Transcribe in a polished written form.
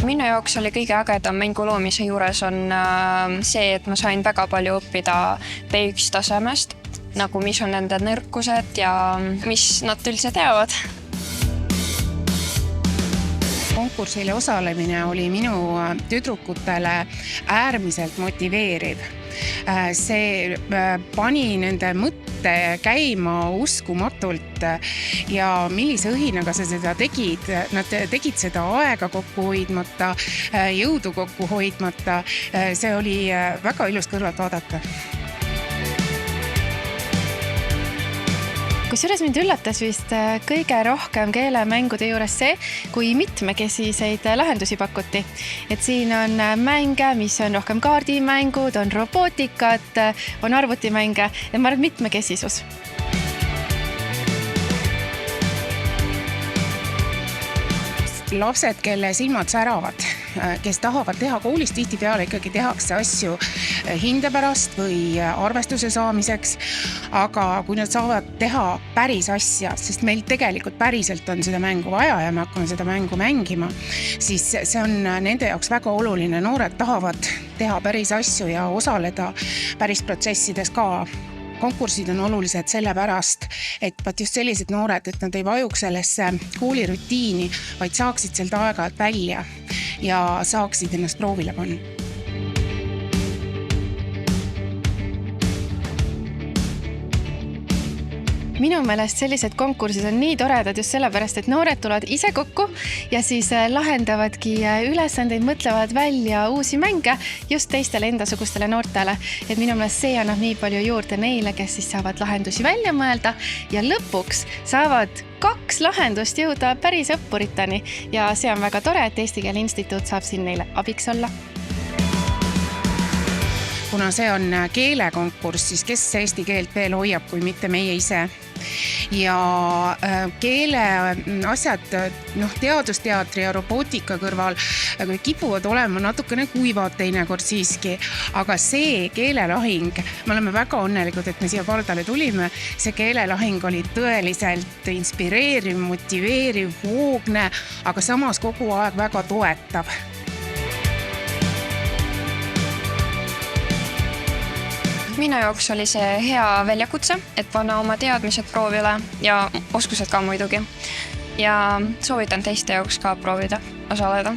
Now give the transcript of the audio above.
Minu jaoks oli kõige ägedam mängu loomise juures on see, et ma sain väga palju õppida B1 tasemest, nagu mis on nende nõrkused ja mis nad üldse teavad. Konkursil osalemine oli minu tüdrukutele äärmiselt motiveeriv. See pani nende mõtte käima uskumatult ja millise õhinaga sa seda tegid. Nad tegid seda aega kokku hoidmata, jõudu kokku hoidmata. See oli väga ilus kõrvalt vaadata. Kusjuures mind üllatas vist kõige rohkem keelemängude juures see, kui mitmekesiseid lahendusi pakuti. Et siin on mänge, mis on rohkem kaardimängud, on robootikat, on arvutimänge ja ma arvan mitmekesisus. Lapsed, kelle silmad säravad, kes tahavad teha koolis, tihtipeale ikkagi tehakse asju hinde pärast või arvestuse saamiseks, aga kui nad saavad teha päris asja, sest meil tegelikult päriselt on seda mängu vaja ja me hakkame seda mängu mängima, siis see on nende jaoks väga oluline. Noored tahavad teha päris asju ja osaleda päris protsessides ka. Konkursid on olulised sellepärast, et just sellised noored, et nad ei vajuks sellesse koolirutiini, vaid saaksid sealt aeg-ajalt välja ja saaksid ennast proovile panna. Minu meelest sellised konkursid on nii toredad just sellepärast, et noored tulevad ise kokku ja siis lahendavadki ülesandeid, mõtlevad välja uusi mänge just teistele endasugustele noortele. Et minu meelest see annab nii palju juurde neile, kes siis saavad lahendusi välja mõelda ja lõpuks saavad 2 lahendust jõuda päris õppuritani ja see on väga tore, et Eesti Keele Instituut saab siin neile abiks olla. Kuna see on keelekonkurss, siis kes eesti keelt veel hoiab, kui mitte meie ise. Ja keele asjad, teadusteatri ja robootika kõrval kipuvad olema natukene kuivad teinekord siiski, aga see keelelahing, me oleme väga õnnelikud, et me siia pardale tulime, see keelelahing oli tõeliselt inspireeriv, motiveeriv, hoogne, aga samas kogu aeg väga toetav. Minu jaoks oli see hea väljakutse, et panna oma teadmised proovile ja oskused ka muidugi. Ja soovitan teiste jaoks ka proovida osaleda.